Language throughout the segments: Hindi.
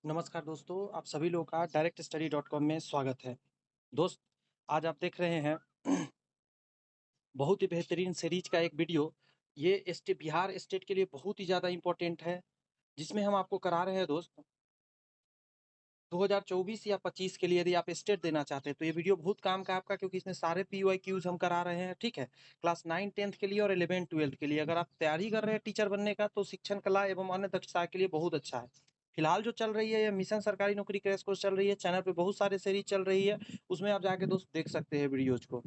नमस्कार दोस्तों, आप सभी लोगों का directstudy.com में स्वागत है। दोस्त, आज आप देख रहे हैं बहुत ही बेहतरीन सीरीज का एक वीडियो। ये बिहार स्टेट के लिए बहुत ही ज़्यादा इम्पोर्टेंट है, जिसमें हम आपको करा रहे हैं दोस्त 2024 या 25 के लिए यदि आप स्टेट देना चाहते हैं, तो ये वीडियो बहुत काम का है आपका, क्योंकि इसमें सारे पीवाईक्यूज़ हम करा रहे हैं, ठीक है? क्लास 9, 10th के लिए और 11, 12th के लिए। अगर आप तैयारी कर रहे हैं टीचर बनने का, तो शिक्षण कला एवं अन्य दक्षता के लिए बहुत अच्छा है। फिलहाल जो चल रही है, ये मिशन सरकारी नौकरी क्रैश कोर्स चल रही है, चैनल पे बहुत सारे सीरीज चल रही है, उसमें आप जाके दोस्त देख सकते हैं वीडियोज़ को।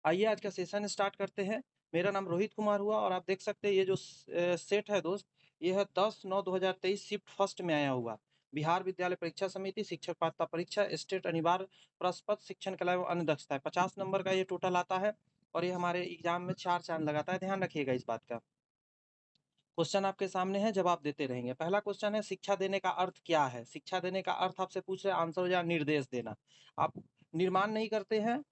आइए आज का सेशन स्टार्ट करते हैं। मेरा नाम रोहित कुमार हुआ और आप देख सकते हैं ये जो सेट है दोस्त, ये है 10/9/2023 शिफ्ट फर्स्ट में आया हुआ। बिहार विद्यालय परीक्षा समिति, शिक्षक पात्रता परीक्षा, स्टेट अनिवार्य प्रश्न पत्र, शिक्षण कला एवं अन्य दक्षता है। 50 नंबर का ये टोटल आता है और ये हमारे एग्जाम में 4 चाँद लगाता है, ध्यान रखिएगा इस बात का। क्वेश्चन आपके सामने है, जवाब देते रहेंगे। पहला क्वेश्चन है, शिक्षा देने का अर्थ क्या है? शिक्षा देने का अर्थ आपसे पूछ रहे हैं, आंसर हो जाए निर्देश देना। आप निर्माण नहीं करते हैं,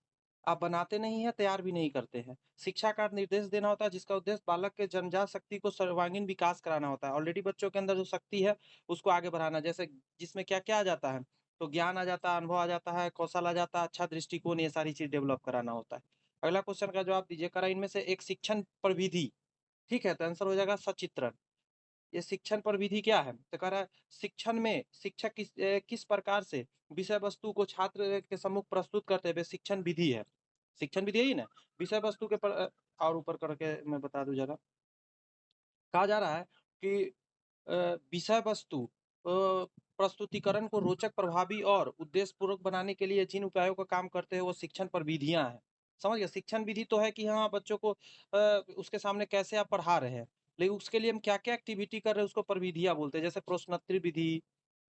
आप बनाते नहीं हैं, तैयार भी नहीं करते हैं। शिक्षा का निर्देश देना होता है, जिसका उद्देश्य बालक के जन्मजात शक्ति को सर्वांगीण विकास कराना होता है। ऑलरेडी बच्चों के अंदर जो शक्ति है, उसको आगे बढ़ाना, जैसे जिसमें क्या-क्या आ जाता है? तो ज्ञान आ जाता है, अनुभव आ जाता है, कौशल आ जाता है, अच्छा दृष्टिकोण, ये सारी चीज़ डेवलप कराना होता है। अगला क्वेश्चन का जवाब दीजिए, करा इनमें से एक शिक्षण प्रविधि, ठीक है? तो आंसर हो जाएगा सचित्रण। ये शिक्षण प्रविधि क्या है? तो कह रहा है शिक्षण में शिक्षक किस प्रकार से विषय वस्तु को छात्र के सम्मुख प्रस्तुत करते हुए शिक्षण विधि है। शिक्षण विधि यही ना? विषय वस्तु के और ऊपर करके मैं बता दूँ ज़रा। कहा जा रहा है कि अ, विषय वस्तु प्रस्तुतिकरण को रोचक, प्रभावी और उद्देश्यपूर्वक बनाने के लिए जिन उपायों का काम करते हैं, वो शिक्षण प्रविधियाँ हैं। समझ गए? शिक्षण विधि तो है कि हाँ, बच्चों को उसके सामने कैसे आप पढ़ा रहे हैं, लेकिन उसके लिए हम क्या-क्या एक्टिविटी कर रहे हैं, उसको प्रविधियाँ बोलते हैं। जैसे प्रश्नोत्तरी विधि,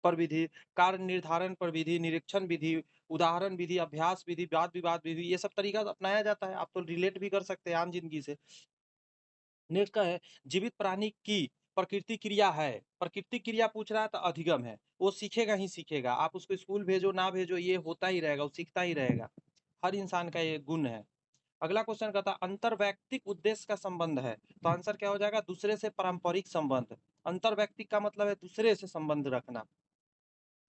प्रविधि, कार्य निर्धारण प्रविधि, निरीक्षण विधि, उदाहरण विधि, अभ्यास विधि, वाद-विवाद विधि, ये सब तरीका अपनाया जाता है। आप तो रिलेट भी कर सकते हैं आम ज़िंदगी से। नेक्स्ट का है, जीवित प्राणी की प्रकृति क्रिया है। प्रकृति क्रिया पूछ रहा है तो अधिगम है। वो सीखेगा ही सीखेगा। आप उसको स्कूल भेजो, ना भेजो, ये होता ही रहेगा, वो सीखता ही रहेगा। हर इंसान का ये गुण है। अगला क्वेश्चन कहता है, अंतर्वैयक्तिक उद्देश्य का संबंध है। तो आंसर क्या हो जाएगा? दूसरे से पारंपरिक संबंध। अंतर्वैयक्तिक का मतलब है दूसरे से संबंध रखना।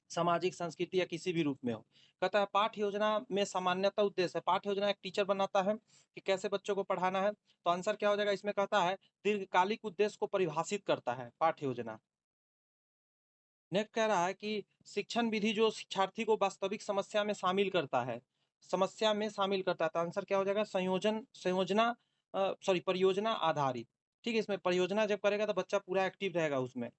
सामाजिक, संस्कृति या किसी भी रूप में हो। कहता है पाठ्य योजना में सामान्यतः उद्देश्य है। पाठ्य योजना एक टीचर बनाता है कि कैसे बच्चों को पढ़ाना है। तो आंसर क्या हो जाएगा? इसमें कहता है दीर्घकालिक उद्देश्य को परिभाषित करता है पाठ्य योजना। नेक्स्ट कह रहा है कि शिक्षण विधि जो शिक्षार्थी को वास्तविक समस्या में शामिल करता है। समस्या में शामिल करता है, तो आंसर क्या हो जाएगा? संयोजना सॉरी परियोजना आधारित। ठीक है, इसमें परियोजना जब करेगा तो बच्चा पूरा एक्टिव रहेगा उसमें।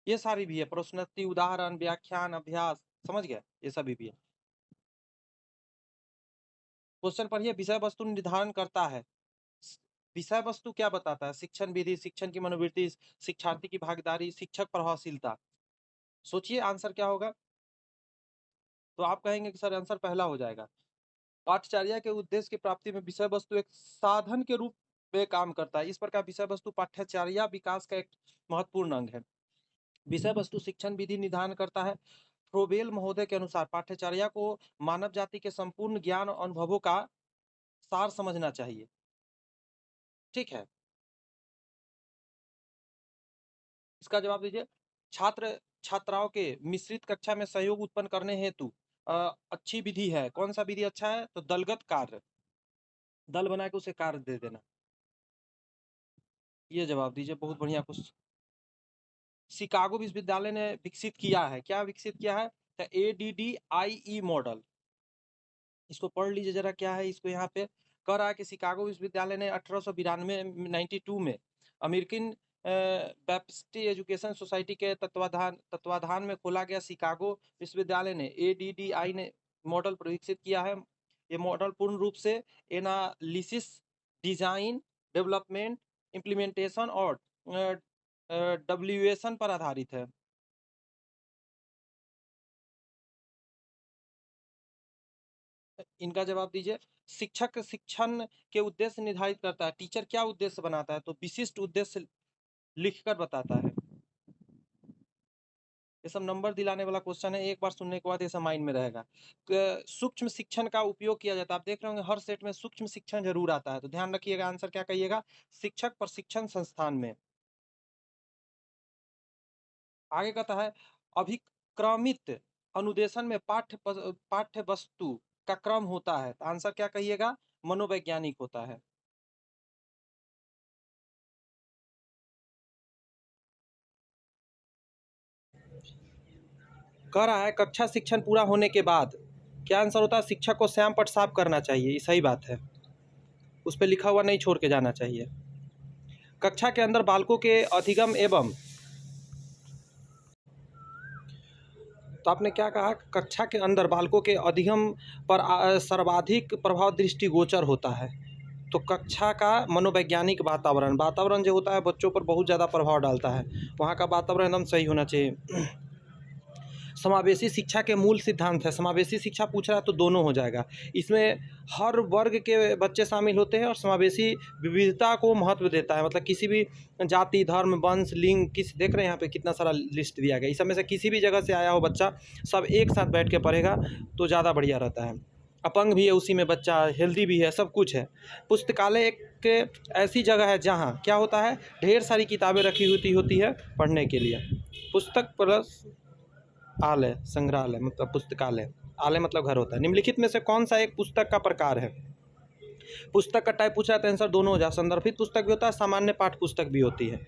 ये सारी भी है, प्रश्नोत्तरी, उदाहरण, व्याख्यान, अभ्यास, समझ गए? ये सभी भी है। क्वेश्चन पढ़िए, विषय वस्तु निर्धारण करता है। स विषय वस्तु क्या बताता है? शिक्षण विधि, शिक्षण की मनोवृत्ति, शिक्षार्थी की भागीदारी, शिक्षक प्रभावशीलता। सोचिए आंसर क्या होगा? तो आप कहेंगे कि सर आंसर पहला हो जाएगा। पाठ्यचर्या के उद्देश्य की प्राप्ति में विषय वस्तु एक साधन के रूप में काम करता है। इस प्रकार विषय वस्तु पाठ्यचर्या विकास का एक महत्वपूर्ण अंग है। विषय वस्तु शिक्षण विधि निर्धारण करता है। फ्रोबेल महोदय के अनुसार पाठ्यचर्या को मानव जाति के संपूर्ण ज्ञान और अनुभवों का सार समझना चाहिए। ठीक है? इसका जवाब दीजिए। छात्र-छात्राओं के मिश्रित कक्षा में सहयोग उत्पन्न करने हेतु अच्छी विधि है। कौन-सा विधि अच्छा है? तो दलगत कार्य। दल बना के उसे कार्य दे देना। ये जवाब दीजिए, बहुत बढ़िया शिकागो विश्वविद्यालय ने विकसित किया है। क्या विकसित किया है? तो ADDIE मॉडल। इसको पढ़ लीजिए ज़रा क्या है इसको यहाँ पे कह रहा है कि शिकागो विश्वविद्यालय ने 1892 92 में अमेरिकन बैप्टिस्ट एजुकेशन सोसाइटी के तत्वाधान में खोला गया शिकागो विश्वविद्यालय ने ADDI ने मॉडल विकसित किया है। ये मॉडल पूर्ण रूप से एनालिसिस, डिज़ाइन, डेवलपमेंट, इम्प्लीमेंटेशन और डब्ल्यूएशन पर आधारित है। इनका जवाब दीजिए। शिक्षक शिक्षण के उद्देश्य निर्धारित करता है। टीचर क्या उद्देश्य बनाता है? तो विशिष्ट उद्देश्य लिखकर बताता है। ये सब नंबर दिलाने वाला क्वेश्चन है। एक बार सुनने के बाद ये सब माइंड में रहेगा। सूक्ष्म शिक्षण का उपयोग किया जाता है। आप देख रहे होंगे हर सेट में सूक्ष्म शिक्षण ज़रूर आता है। तो ध्यान रखिएगा आंसर क्या कहिएगा? शिक्षक प्रशिक्षण संस्थान में। आगे कहता है अभिक्रमित अनुदेशन में पाठ्य वस्तु का क्रम होता है, तो आंसर क्या कहिएगा? मनोवैज्ञानिक होता है। कह रहा है कक्षा शिक्षण पूरा होने के बाद क्या आंसर होता है? शिक्षक को श्याम पट साफ करना चाहिए, ये सही बात है, उस पर लिखा हुआ नहीं छोड़ के जाना चाहिए। कक्षा के अंदर बालकों के अधिगम एवं, तो आपने क्या कहा? कक्षा के अंदर बालकों के अधिगम पर सर्वाधिक प्रभाव दृष्टिगोचर होता है। तो कक्षा का मनोवैज्ञानिक वातावरण, वातावरण जो होता है बच्चों पर बहुत ज़्यादा प्रभाव डालता है, वहाँ का वातावरण एकदम सही होना चाहिए। समावेशी शिक्षा के मूल सिद्धांत है, समावेशी शिक्षा पूछ रहा है तो दोनों हो जाएगा। इसमें हर वर्ग के बच्चे शामिल होते हैं और समावेशी विविधता को महत्व देता है, मतलब किसी भी जाति, धर्म, वंश, लिंग, किस देख रहे हैं यहाँ पे कितना सारा लिस्ट दिया गया, इस सब में से किसी भी जगह से आया हो बच्चा, सब एक साथ बैठ के पढ़ेगा तो ज़्यादा बढ़िया रहता है। अपंग भी है उसी में बच्चा, हेल्दी भी है, सब कुछ है। पुस्तकालय एक ऐसी जगह है जहाँ क्या होता है, ढेर सारी किताबें रखी होती है पढ़ने के लिए। पुस्तक प्लस आलय, संग्रहालय मतलब पुस्तकालय, आलय मतलब घर होता है। निम्नलिखित में से कौन सा एक पुस्तक का प्रकार है? पुस्तक का टाइप पूछा है तो आंसर दोनों हो जाए, संदर्भित पुस्तक भी होता है, सामान्य पाठ्य पुस्तक भी होती है।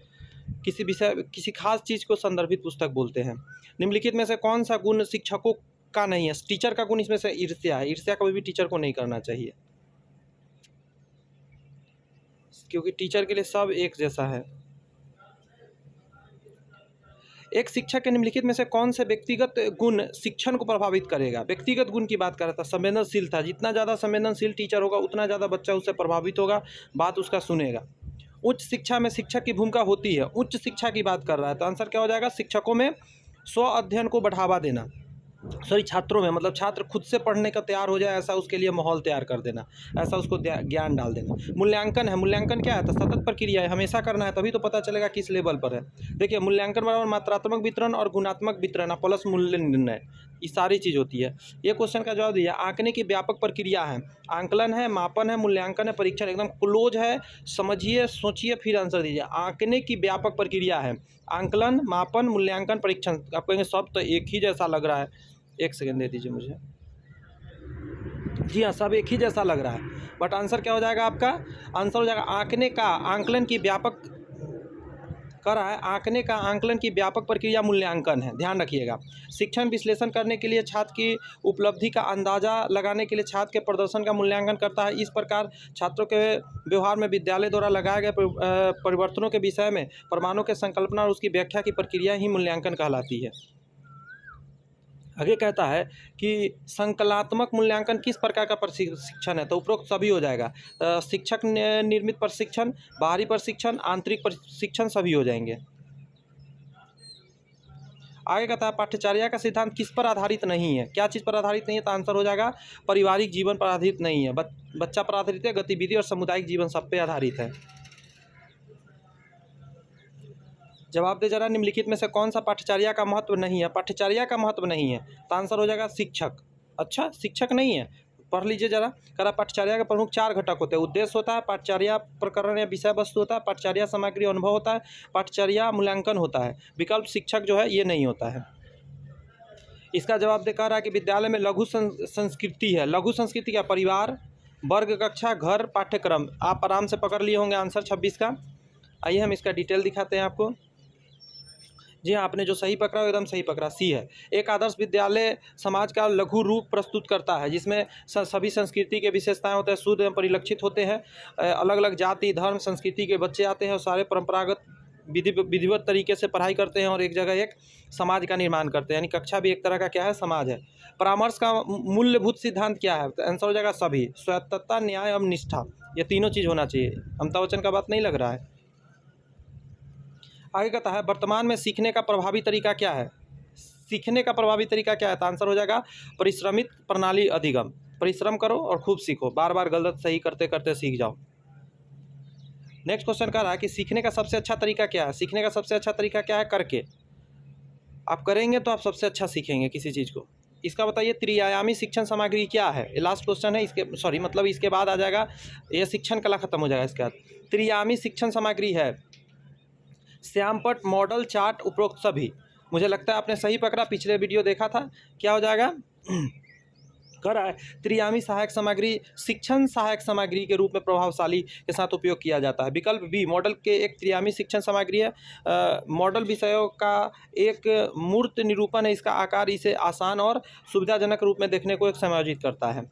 किसी विषय, किसी खास चीज़ को संदर्भित पुस्तक बोलते हैं। निम्नलिखित में से कौन सा गुण शिक्षकों का नहीं है? टीचर का गुण इसमें से ईर्ष्या है, ईर्ष्या कभी भी टीचर को नहीं करना चाहिए, क्योंकि टीचर के लिए सब एक जैसा है। एक शिक्षक के निम्नलिखित में से कौन से व्यक्तिगत गुण शिक्षण को प्रभावित करेगा? व्यक्तिगत गुण की बात कर रहा था, संवेदनशीलता। जितना ज़्यादा संवेदनशील टीचर होगा उतना ज़्यादा बच्चा उससे प्रभावित होगा, बात उसका सुनेगा। उच्च शिक्षा में शिक्षक की भूमिका होती है, उच्च शिक्षा की बात कर रहा है तो आंसर क्या हो जाएगा? शिक्षकों में स्व अध्ययन को बढ़ावा देना, सॉरी छात्रों में, मतलब छात्र खुद से पढ़ने का तैयार हो जाए ऐसा उसके लिए माहौल तैयार कर देना, ऐसा उसको ज्ञान डाल देना। मूल्यांकन है, मूल्यांकन क्या है? तो सतत प्रक्रिया है, हमेशा करना है तभी तो पता चलेगा किस लेवल पर है। देखिए मूल्यांकन बराबर मात्रात्मक वितरण और गुणात्मक वितरण प्लस मूल्य निर्णय, ये सारी चीज़ होती है। ये क्वेश्चन का जवाब दिया, आंकने की व्यापक प्रक्रिया है, आंकलन है, मापन है, मूल्यांकन है, परीक्षण, एकदम क्लोज है। समझिए, सोचिए, फिर आंसर दीजिए। आंकने की व्यापक प्रक्रिया है, आंकलन, मापन, मूल्यांकन, परीक्षण। आप कहेंगे सब तो एक ही जैसा लग रहा है, एक सेकेंड दे दीजिए मुझे। जी हाँ, सब एक ही जैसा लग रहा है, बट आंसर क्या हो जाएगा आपका? आंसर हो जाएगा आंकने का, आंकलन की व्यापक कर रहा है, आंकने का आंकलन की व्यापक प्रक्रिया मूल्यांकन है, ध्यान रखिएगा। शिक्षण विश्लेषण करने के लिए छात्र की उपलब्धि का अंदाजा लगाने के लिए छात्र के प्रदर्शन का मूल्यांकन करता है। इस प्रकार छात्रों के व्यवहार में विद्यालय द्वारा लगाए गए परिवर्तनों के विषय में प्रमाणों के संकल्पना और उसकी व्याख्या की प्रक्रिया ही मूल्यांकन कहलाती है। आगे कहता है कि संकलात्मक मूल्यांकन किस प्रकार का प्रशिक्षण है? तो उपरोक्त सभी हो जाएगा। शिक्षक निर्मित प्रशिक्षण, बाहरी प्रशिक्षण, आंतरिक प्रशिक्षण, सभी हो जाएंगे। आगे कहता है पाठ्यचर्या का सिद्धांत किस पर आधारित नहीं है? क्या चीज़ पर आधारित नहीं है? तो आंसर हो जाएगा पारिवारिक जीवन पर आधारित नहीं है, बच्चा पर आधारित है, गतिविधि और सामुदायिक जीवन सब पे आधारित है। जवाब दे जरा, निम्नलिखित में से कौन सा पाठ्यचर्या का महत्व नहीं है? पाठ्यचर्या का महत्व नहीं है तो आंसर हो जाएगा शिक्षक। अच्छा, शिक्षक नहीं है, पढ़ लीजिए जरा। कह रहा पाठ्यचर्या के प्रमुख 4 घटक होते हैं। उद्देश्य होता है, पाठ्यचर्या प्रकरण या विषय वस्तु होता है, पाठ्यचर्या सामग्री अनुभव होता है, पाठ्यचर्या मूल्यांकन होता है। विकल्प शिक्षक जो है ये नहीं होता है। इसका जवाब दे कह रहा है कि विद्यालय में लघु संस्कृति है। लघु संस्कृति क्या? परिवार, वर्ग, कक्षा, घर, पाठ्यक्रम। आप आराम से पकड़ लिए होंगे आंसर 26 का। आइए हम इसका डिटेल दिखाते हैं आपको। जी हाँ, आपने जो सही पकड़ा वो एकदम सही पकड़ा, सी है। एक आदर्श विद्यालय समाज का लघु रूप प्रस्तुत करता है जिसमें सभी संस्कृति के विशेषताएं होते हैं, शुद्ध एवं परिलक्षित होते हैं। अलग अलग जाति, धर्म, संस्कृति के बच्चे आते हैं और सारे परंपरागत विधिवत तरीके से पढ़ाई करते हैं और एक जगह एक समाज का निर्माण करते हैं। यानी कक्षा भी एक तरह का क्या है? समाज है। परामर्श का मूल्यभूत सिद्धांत क्या है? तो आंसर हो जाएगा सभी। स्वायत्तता, न्याय एवं निष्ठा, ये तीनों चीज़ होना चाहिए। अमिताभ बच्चन का बात नहीं लग रहा है। आगे कहता है वर्तमान में सीखने का प्रभावी तरीका क्या है? सीखने का प्रभावी तरीका क्या है? तो आंसर हो जाएगा परिश्रमित प्रणाली अधिगम। परिश्रम करो और खूब सीखो, बार बार गलत सही करते करते सीख जाओ। नेक्स्ट क्वेश्चन कह रहा है कि सीखने का सबसे अच्छा तरीका क्या है? सीखने का सबसे अच्छा तरीका क्या है? करके। आप करेंगे तो आप सबसे अच्छा सीखेंगे किसी चीज़ को। इसका बताइए त्रिआयामी शिक्षण सामग्री क्या है? ये लास्ट क्वेश्चन है, इसके सॉरी मतलब इसके बाद आ जाएगा, ये शिक्षण कला खत्म हो जाएगा इसके बाद। त्रिआयामी शिक्षण सामग्री है श्यामपट्ट, मॉडल, चार्ट, उपरोक्त सभी। मुझे लगता है आपने सही पकड़ा, पिछले वीडियो देखा था। क्या हो जाएगा? कर रहा है त्रियामी सहायक सामग्री शिक्षण सहायक सामग्री के रूप में प्रभावशाली के साथ उपयोग किया जाता है। विकल्प बी, मॉडल के एक त्रियामी शिक्षण सामग्री है। मॉडल विषयों का एक मूर्त निरूपण है। इसका आकार इसे आसान और सुविधाजनक रूप में देखने को एक समायोजित करता है।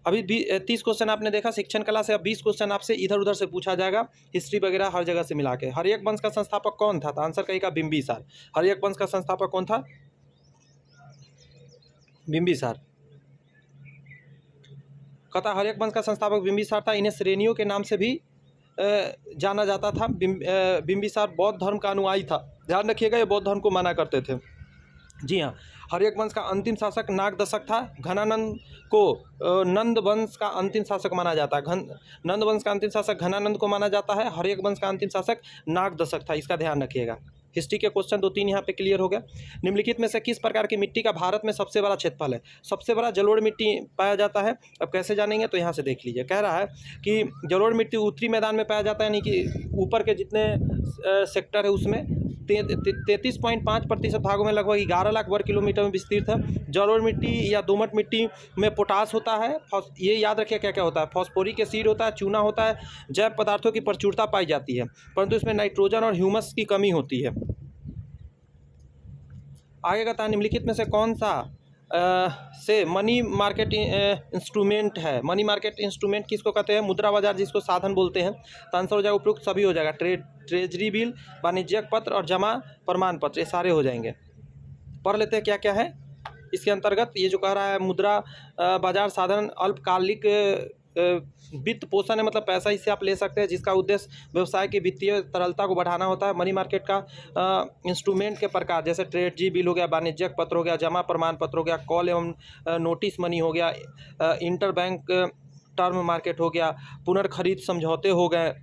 अभी 30 क्वेश्चन आपने देखा शिक्षण कला से। अब 20 क्वेश्चन आपसे इधर उधर से पूछा जाएगा, हिस्ट्री वगैरह हर जगह से मिला के। हर्यक वंश का संस्थापक कौन था? तो आंसर कहेगा बिंबिसार। हर्यक वंश का संस्थापक कौन था? बिंबिसार। कहता हर्यक वंश का संस्थापक बिंबिसार था। इन्हें श्रेणियों के नाम से भी जाना जाता था। बिंबिसार बौद्ध धर्म का अनुयायी था। ध्यान रखिएगा, ये बौद्ध धर्म को माना करते थे। जी हाँ, हर्यक वंश का अंतिम शासक नागदशक था। घनानंद को नंद वंश का अंतिम शासक माना जाता है। नंद वंश का अंतिम शासक घनानंद को माना जाता है। हर्यक वंश का अंतिम शासक नागदशक था। इसका ध्यान रखिएगा। हिस्ट्री के क्वेश्चन 2-3 यहाँ पे क्लियर हो गया। निम्नलिखित में से किस प्रकार की मिट्टी का भारत में सबसे बड़ा क्षेत्रफल है? सबसे बड़ा जलोढ़ मिट्टी पाया जाता है। अब कैसे जानेंगे? तो यहाँ से देख लीजिए। कह रहा है कि जलोढ़ मिट्टी उत्तरी मैदान में पाया जाता है, यानी कि ऊपर के जितने सेक्टर है उसमें 33.5% भागों में लगभग 11 लाख वर्ग किलोमीटर में विस्तृत है। जलोढ़ मिट्टी या दोमट मिट्टी में पोटास होता है। ये याद रखिए क्या क्या होता है। फॉस्फोरिक एसिड होता है, चूना होता है, जैव पदार्थों की प्रचुरता पाई जाती है, परंतु इसमें नाइट्रोजन और ह्यूमस की कमी होती है। आगे कहता है निम्नलिखित में से कौन सा से मनी मार्केट इंस्ट्रूमेंट है? मनी मार्केट इंस्ट्रूमेंट किसको कहते हैं? मुद्रा बाजार जिसको साधन बोलते हैं। तो आंसर हो जाएगा उपयुक्त सभी हो जाएगा। ट्रेजरी बिल, वाणिज्यिक पत्र और जमा प्रमाण पत्र, ये सारे हो जाएंगे। पढ़ लेते हैं क्या क्या है इसके अंतर्गत। ये जो कह रहा है मुद्रा बाजार साधन अल्पकालिक वित्त पोषण है, मतलब पैसा इससे आप ले सकते हैं जिसका उद्देश्य व्यवसाय की वित्तीय तरलता को बढ़ाना होता है। मनी मार्केट का इंस्ट्रूमेंट के प्रकार जैसे ट्रेजरी बिल हो गया, वाणिज्यिक पत्र हो गया, जमा प्रमाण पत्र हो गया, कॉल एवं नोटिस मनी हो गया, इंटरबैंक टर्म मार्केट हो गया, पुनर्खरीद समझौते हो गए,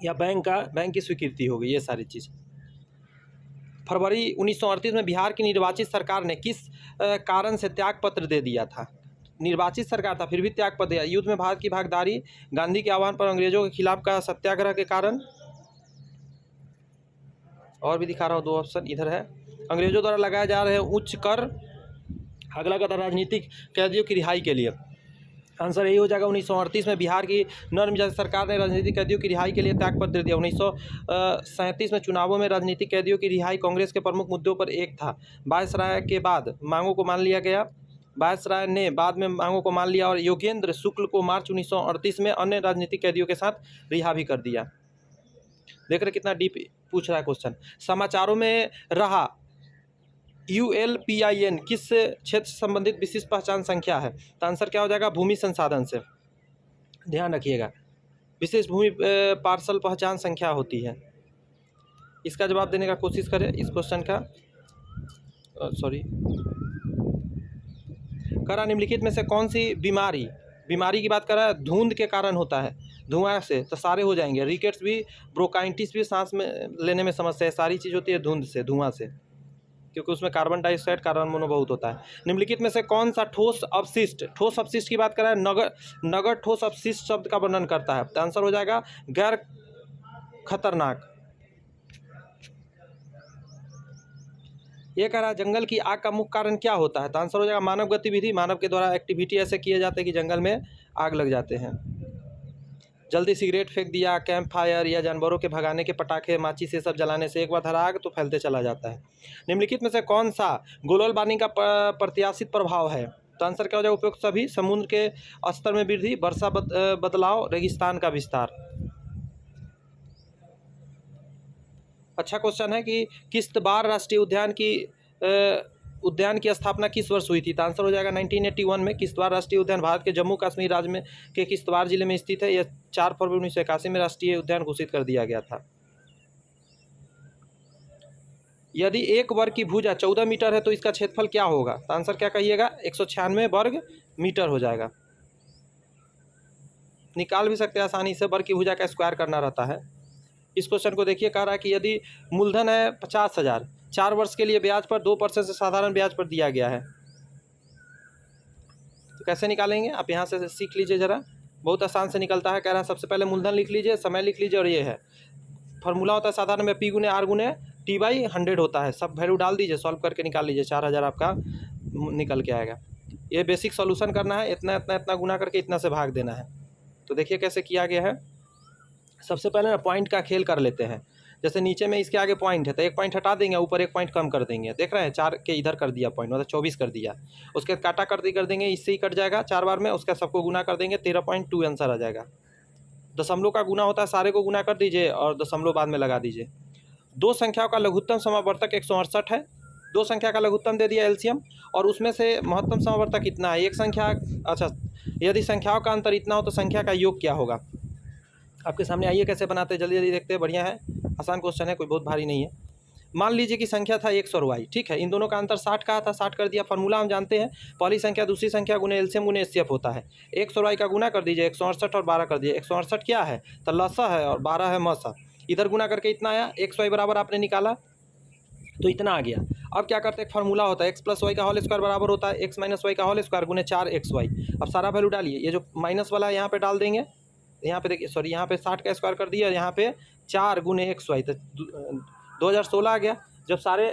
या बैंक की स्वीकृति हो गई। ये सारी चीज़। फरवरी 1938 में बिहार की निर्वाचित सरकार ने किस कारण से त्यागपत्र दे दिया था? निर्वाचित सरकार था फिर भी त्यागपत्र दिया। युद्ध में भारत की भागीदारी, गांधी के आह्वान पर अंग्रेजों के खिलाफ का सत्याग्रह के कारण, और भी दिखा रहा हूँ 2 ऑप्शन इधर है। अंग्रेजों द्वारा लगाए जा रहे उच्च कर, अगला कहता राजनीतिक कैदियों की रिहाई के लिए। आंसर यही हो जाएगा। 1938 में बिहार की नवनिर्वाचित सरकार ने राजनीतिक कैदियों की रिहाई के लिए त्यागपत्र दे दिया। 1937 में चुनावों में राजनीतिक कैदियों की रिहाई कांग्रेस के प्रमुख मुद्दों पर एक था। वायसराय के बाद मांगों को मान लिया गया। वायसराय ने बाद में मांगों को मान लिया और योगेंद्र शुक्ल को मार्च 1938 में अन्य राजनीतिक कैदियों के साथ रिहा भी कर दिया। देख रहे कितना डीप पूछ रहा है क्वेश्चन। समाचारों में रहा ULPIN किस क्षेत्र से संबंधित विशिष्ट पहचान संख्या है? तो आंसर क्या हो जाएगा? भूमि संसाधन से। ध्यान रखिएगा, विशिष्ट भूमि पार्सल पहचान संख्या होती है। इसका जवाब देने का कोशिश करें इस क्वेश्चन का। सॉरी, करा निम्नलिखित में से कौन सी बीमारी की बात कर रहा है? धुंध के कारण होता है, धुआं से, तो सारे हो जाएंगे। रिकेट्स भी, ब्रोंकाइटिस भी, सांस में लेने में समस्या है, सारी चीज़ होती है धुंध से, धुआं से, क्योंकि उसमें कार्बन डाइऑक्साइड, कार्बन मोनो बहुत होता है। निम्नलिखित में से कौन सा ठोस अपशिष्ट की बात कर रहा है? नगर ठोस अपशिष्ट शब्द का वर्णन करता है। तो आंसर हो जाएगा गैर खतरनाक। ये कह रहा है जंगल की आग का मुख्य कारण क्या होता है? तो आंसर हो जाएगा मानव गतिविधि। मानव के द्वारा एक्टिविटी ऐसे किए जाते हैं कि जंगल में आग लग जाते हैं। जल्दी सिगरेट फेंक दिया, कैंप फायर या जानवरों के भगाने के पटाखे, माचिस से सब जलाने से एक बार धरा आग तो फैलते चला जाता है। निम्नलिखित में से कौन सा ग्लोबल वार्मिंग का प्रत्याशित प्रभाव है? तो आंसर क्या हो जाएगा? उपयुक्त सभी। समुद्र के स्तर में वृद्धि, वर्षा बदलाव, रेगिस्तान का विस्तार। अच्छा क्वेश्चन है कि किश्तवाड़ राष्ट्रीय उद्यान की स्थापना किस वर्ष हुई थी? तो आंसर हो जाएगा 1981 में। किश्तवाड़ राष्ट्रीय उद्यान भारत के जम्मू कश्मीर राज्य में के किश्तवाड़ जिले में स्थित है। यह 4 फरवरी 1981 में राष्ट्रीय उद्यान घोषित कर दिया गया था। यदि 1 वर्ग की भुजा 14 मीटर है तो इसका क्षेत्रफल क्या होगा? तो आंसर क्या कहिएगा? 196 वर्ग मीटर हो जाएगा। निकाल भी सकते हैं आसानी से, वर्ग की भुजा का स्क्वायर करना रहता है। इस क्वेश्चन को देखिए, कह रहा है कि यदि मूलधन है 50,000, 4 वर्ष के लिए ब्याज पर 2% से साधारण ब्याज पर दिया गया है, तो कैसे निकालेंगे? आप यहाँ से सीख लीजिए ज़रा, बहुत आसान से निकलता है। कह रहा है सबसे पहले मूलधन लिख लीजिए, समय लिख लीजिए, और ये है फॉर्मूला होता है साधारण में P × R × t/100 होता है। सब वैल्यू डाल दीजिए, सॉल्व करके निकाल लीजिए, 4000 आपका निकल के आएगा। ये बेसिक सॉल्यूशन करना है, इतना इतना इतना गुना करके इतना से भाग देना है। तो देखिए कैसे किया गया है। सबसे पहले ना पॉइंट का खेल कर लेते हैं। जैसे नीचे में इसके आगे पॉइंट है तो एक पॉइंट हटा देंगे, ऊपर एक पॉइंट कम कर देंगे। देख रहे हैं 4 के इधर कर दिया पॉइंट, मतलब 24 कर दिया। उसके काटा कर देंगे, इससे ही कट जाएगा 4 बार में। उसका सबको गुना कर देंगे, 13.2 आंसर आ जाएगा। दशमलव का गुना होता है, सारे को गुना कर दीजिए और दशमलव बाद में लगा दीजिए। दो संख्याओं का लघुत्तम समावर्तक 168 है। दो संख्या का लघुत्तम दे दिया एलसीएम, और उसमें से महत्तम समावर्तक कितना है। एक संख्या, अच्छा, यदि संख्याओं का अंतर इतना हो तो संख्या का योग क्या होगा। आपके सामने आइए कैसे बनाते हैं, जल्दी जल्दी देखते हैं। बढ़िया है, आसान क्वेश्चन है, कोई बहुत भारी नहीं है। मान लीजिए कि संख्या था x और y, ठीक है। इन दोनों का अंतर 60 का था, 60 कर दिया। फार्मूला हम जानते हैं, पहली संख्या दूसरी संख्या गुने एलसीएम गुने एचसीएफ होता है। x और y का गुना कर दीजिए, 168 और 12 कर दिए। 168 क्या है तो लसा है, और 12 है मसा। इधर गुना करके इतना आया, x y बराबर आपने निकाला तो इतना आ गया। अब क्या करते हैं, एक फार्मूला होता है, x प्लस वाई का होल स्क्वायर बराबर होता है x माइनस वाई का होल स्क्वायर गुने 4xy। अब सारा वैल्यू डालिए, ये जो माइनस वाला यहाँ पे डाल देंगे। यहाँ पे देखिए, सॉरी, यहाँ पे 60 का स्क्वायर कर दिया, यहाँ पे 4 गुने xy, तो 2016 आ गया। जब सारे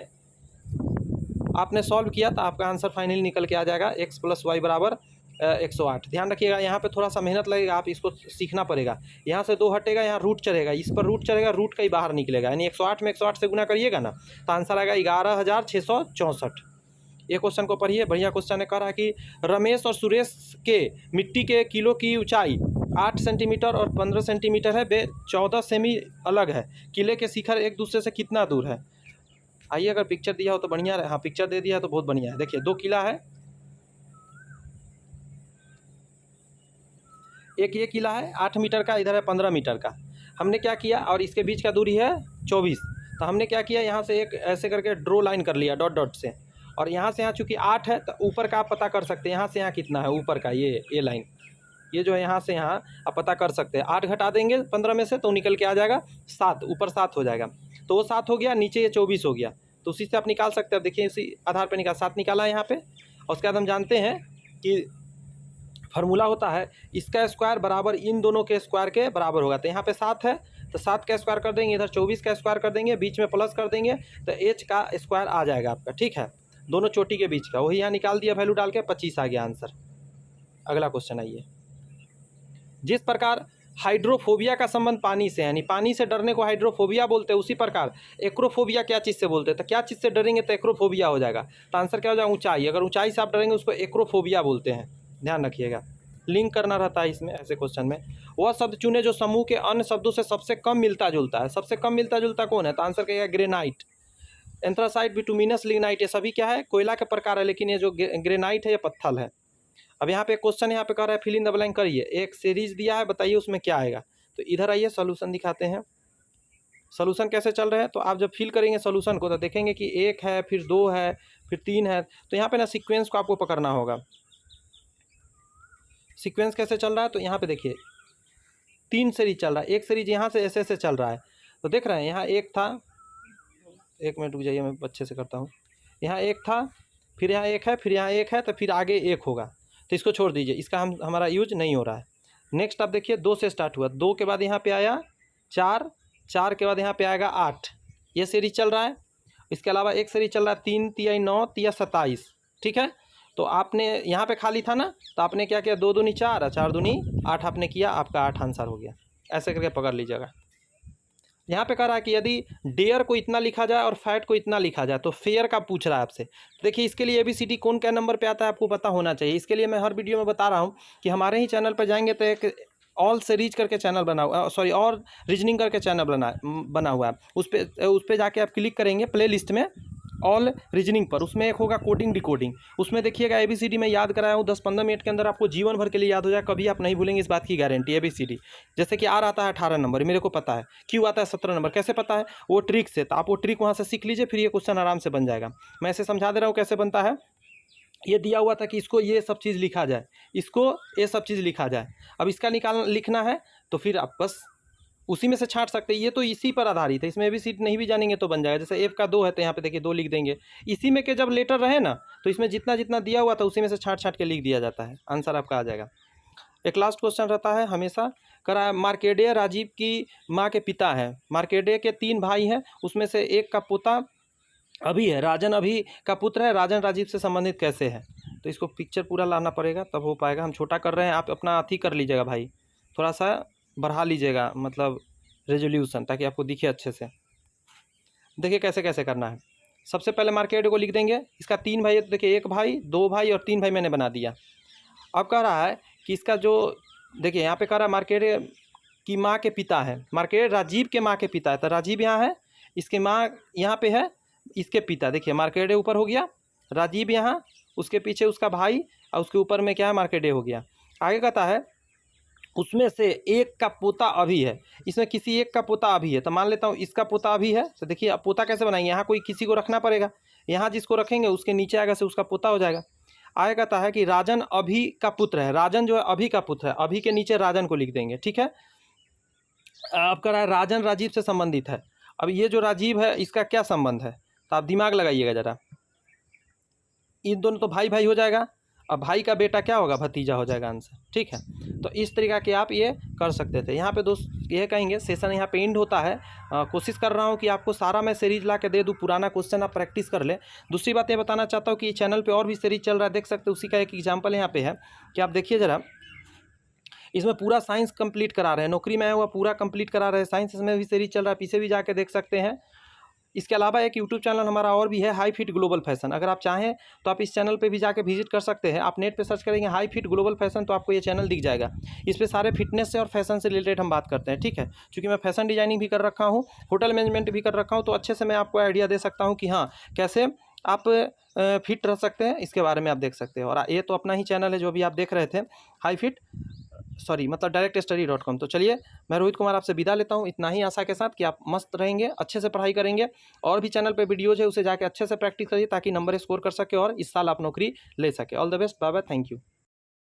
आपने सॉल्व किया तो आपका आंसर फाइनली निकल के आ जाएगा x प्लस वाई बराबर 108। ध्यान रखिएगा, यहाँ पे थोड़ा सा मेहनत लगेगा, आप इसको सीखना पड़ेगा। यहाँ से 2 हटेगा, यहाँ रूट चढ़ेगा, इस पर रूट चढ़ेगा, रूट का ही बाहर निकलेगा, यानी 108 में 108 से गुना करिएगा ना तो आंसर आएगा 11664। ये क्वेश्चन को पढ़िए, बढ़िया क्वेश्चन है। कह रहा है कि रमेश और सुरेश के मिट्टी के किलो की ऊंचाई 8 सेंटीमीटर और 15 सेंटीमीटर है, वे 14 सेमी अलग है। किले के शिखर एक दूसरे से कितना दूर है। आइए, अगर पिक्चर दिया हो तो बढ़िया है। हाँ, पिक्चर दे दिया है तो बहुत बढ़िया है। देखिए 2 किला है, एक ये किला है 8 मीटर का, इधर है 15 मीटर का। हमने क्या किया, और इसके बीच का दूरी है 24, तो हमने क्या किया, यहाँ से एक ऐसे करके ड्रो लाइन कर लिया डॉट डॉट से। और यहाँ से यहाँ चूँकि 8 है तो ऊपर का आप पता कर सकते हैं, यहाँ से यहाँ कितना है ऊपर का, ये लाइन, ये जो है यहाँ से यहाँ आप पता कर सकते हैं। 8 घटा देंगे 15 में से तो निकल के आ जाएगा 7, ऊपर 7 हो जाएगा, तो वो 7 हो गया, नीचे ये 24 हो गया। तो उसी से आप निकाल सकते हैं। अब देखिए इसी आधार पर 7 निकाला है यहाँ पे। और उसके बाद हम जानते हैं कि फार्मूला होता है इसका स्क्वायर बराबर इन दोनों के स्क्वायर के बराबर होगा। तो यहाँ पे 7 है तो 7 का स्क्वायर कर देंगे, इधर 24 का स्क्वायर कर देंगे, बीच में प्लस कर देंगे तो h का स्क्वायर आ जाएगा आपका, ठीक है, दोनों चोटी के बीच का। वही यहाँ निकाल दिया, वैल्यू डाल के 25 आ गया आंसर। अगला क्वेश्चन आइए। जिस प्रकार हाइड्रोफोबिया का संबंध पानी से, यानी पानी से डरने को हाइड्रोफोबिया बोलते हैं, उसी प्रकार एक्रोफोबिया क्या चीज़ से बोलते हैं। तो क्या चीज़ से डरेंगे तो एक्रोफोबिया हो जाएगा। तो आंसर क्या हो जाएगा, ऊंचाई। अगर ऊंचाई से आप डरेंगे उसको एक्रोफोबिया बोलते हैं, ध्यान रखिएगा। लिंक करना रहता है इसमें, ऐसे क्वेश्चन में। वह शब्द चुने जो समूह के अन्य शब्दों से सबसे कम मिलता जुलता है। सबसे कम मिलता जुलता कौन है, तो आंसर क्या है, ग्रेनाइट, एंथ्रासाइट, बिटुमिनस, लिग्नाइट, ये सभी क्या है, कोयला के प्रकार है। लेकिन ये जो ग्रेनाइट है ये पत्थर है। अब यहाँ पे क्वेश्चन यहाँ पे कह रहा है फिल इन द ब्लैंक करिए। एक सीरीज दिया है, बताइए उसमें क्या आएगा। तो इधर आइए, सोल्यूशन दिखाते हैं। सोल्यूशन कैसे चल रहे हैं, तो आप जब फिल करेंगे सोल्यूशन को तो देखेंगे कि 1 है, फिर 2 है, फिर 3 है। तो यहाँ पे ना सीक्वेंस को आपको पकड़ना होगा। सीक्वेंस कैसे चल रहा है, तो यहाँ पे देखिए 3 सीरीज चल रहा है। एक सीरीज यहाँ से ऐसे ऐसे चल रहा है, तो देख रहे हैं यहाँ 1 था, 1 मिनट रुक जाइए, मैं अच्छे से करता हूँ। यहाँ 1 था, फिर यहाँ 1 है, फिर यहाँ 1 है, तो फिर आगे 1 होगा, तो इसको छोड़ दीजिए, इसका हमारा यूज नहीं हो रहा है। नेक्स्ट आप देखिए 2 से स्टार्ट हुआ, 2 के बाद यहाँ पे आया 4, 4 के बाद यहाँ पे आएगा 8, ये सीरीज चल रहा है। इसके अलावा एक सीरीज चल रहा है 3 तिया 9 तिया 27, ठीक है। तो आपने यहाँ पे खाली था ना, तो आपने क्या किया, 2 दूनी 4 और 4 दूनी 8 आपने किया, आपका 8 आंसर हो गया। ऐसे करके पकड़ लीजिएगा। यहाँ पे कह रहा है कि यदि डेयर को इतना लिखा जाए और फैट को इतना लिखा जाए तो फेयर का पूछ रहा है आपसे। देखिए इसके लिए ABCD कौन क्या नंबर पे आता है आपको पता होना चाहिए। इसके लिए मैं हर वीडियो में बता रहा हूँ कि हमारे ही चैनल पर जाएंगे तो एक ऑल सीरीज करके चैनल बना हुआ, सॉरी और रीजनिंग करके चैनल बना हुआ है। उस पर जाके आप क्लिक करेंगे प्ले लिस्ट में ऑल रीजनिंग पर, उसमें एक होगा कोडिंग डिकोडिंग। उसमें देखिएगा ABCD में याद कराया हूँ, 10-15 मिनट के अंदर आपको जीवन भर के लिए याद हो जाए, कभी आप नहीं भूलेंगे, इस बात की गारंटी। ABCD जैसे कि आर आता है 18 नंबर, मेरे को पता है। क्यों आता है 17 नंबर, कैसे पता है, वो ट्रिक से। तो आप वो ट्रिक वहाँ से सीख लीजिए, फिर ये क्वेश्चन आराम से बन जाएगा। मैं ऐसे समझा दे रहा हूँ कैसे बनता है। ये दिया हुआ था कि इसको ये सब चीज़ लिखा जाए, इसको ये सब चीज़ लिखा जाए। अब इसका लिखना है तो फिर आप बस उसी में से छांट सकते हैं। ये तो इसी पर आधारित है, इसमें ABCD नहीं भी जानेंगे तो बन जाएगा। जैसे F का 2 है तो यहाँ पे देखिए 2 लिख देंगे। इसी में के जब लेटर रहे ना तो इसमें जितना जितना दिया हुआ था उसी में से छांट छांट के लिख दिया जाता है, आंसर आपका आ जाएगा। एक लास्ट क्वेश्चन रहता है हमेशा करा, मार्केडेय राजीव की माँ के पिता हैं। मार्केडेय के 3 भाई हैं, उसमें से एक का पोता अभी है, राजन अभी का पुत्र है, राजन राजीव से संबंधित कैसे है? तो इसको पिक्चर पूरा लाना पड़ेगा तब हो पाएगा। हम छोटा कर रहे हैं, आप अपना अथी कर लीजिएगा भाई, थोड़ा सा बढ़ा लीजिएगा मतलब रेजोल्यूशन, ताकि आपको दिखे अच्छे से। देखिए कैसे कैसे करना है। सबसे पहले मार्केट को लिख देंगे, इसका 3 भाई है तो देखिए 1 भाई, 2 भाई और 3 भाई मैंने बना दिया। अब कह रहा है कि इसका जो देखिए यहाँ पे कह रहा है मार्केट की माँ के पिता है, मार्केट राजीव के माँ के पिता है, तो राजीव यहाँ है, इसके माँ यहाँ पे है, इसके पिता देखिए मार्केडे ऊपर हो गया, राजीव यहाँ, उसके पीछे उसका भाई और उसके ऊपर में क्या है मार्केडे हो गया। आगे कहता है उसमें से एक का पोता अभी है, इसमें किसी एक का पोता अभी है, तो मान लेता हूँ इसका पोता अभी है। तो देखिए अब पोता कैसे बनाएंगे, यहाँ कोई किसी को रखना पड़ेगा, यहाँ जिसको रखेंगे उसके नीचे आएगा से उसका पोता हो जाएगा। आगे कहता है कि राजन अभी का पुत्र है, राजन जो है अभी का पुत्र है, अभी के नीचे राजन को लिख देंगे, ठीक है। अब कह रहा है राजन राजीव से संबंधित है। अब ये जो राजीव है इसका क्या संबंध है, तो आप दिमाग लगाइएगा ज़रा, इन दोनों तो भाई भाई हो जाएगा, अब भाई का बेटा क्या होगा, भतीजा हो जाएगा आंसर, ठीक है। तो इस तरीका के आप ये कर सकते थे। यहाँ पे दोस्त ये कहेंगे सेशन यहाँ पे एंड होता है। कोशिश कर रहा हूँ कि आपको सारा मैं सीरीज ला के दे दूँ, पुराना क्वेश्चन आप प्रैक्टिस कर ले। दूसरी बात ये बताना चाहता हूँ कि चैनल पर और भी सीरीज चल रहा है, देख सकते हो, उसी का एक एग्जाम्पल यहाँ पे है कि आप देखिए ज़रा, इसमें पूरा साइंस कंप्लीट करा रहे हैं, नौकरी में आया हुआ पूरा कंप्लीट करा रहे हैं साइंस, इसमें भी सीरीज चल रहा है, पीछे भी जाके देख सकते हैं। इसके अलावा एक यूट्यूब चैनल हमारा और भी है, हाई फिट ग्लोबल फैशन, अगर आप चाहें तो आप इस चैनल पे भी जाके विजिट कर सकते हैं। आप नेट पे सर्च करेंगे हाई फिट ग्लोबल फैशन तो आपको ये चैनल दिख जाएगा। इस पे सारे फिटनेस से और फैशन से रिलेटेड हम बात करते हैं, ठीक है। क्योंकि मैं फैशन डिजाइनिंग भी कर रखा हूँ, होटल मैनेजमेंट भी कर रखा हूँ, तो अच्छे से मैं आपको आइडिया दे सकता हूँ कि हाँ कैसे आप फिट रह सकते हैं, इसके बारे में आप देख सकते हैं। और ये तो अपना ही चैनल है जो भी आप देख रहे थे, हाई फिट मतलब directstudy.com। तो चलिए मैं रोहित कुमार आपसे विदा लेता हूँ, इतना ही आशा के साथ कि आप मस्त रहेंगे, अच्छे से पढ़ाई करेंगे, और भी चैनल पे वीडियोज है उसे जाके अच्छे से प्रैक्टिस करिए ताकि नंबर स्कोर कर सके और इस साल आप नौकरी ले सके। All the best, bye bye, thank you.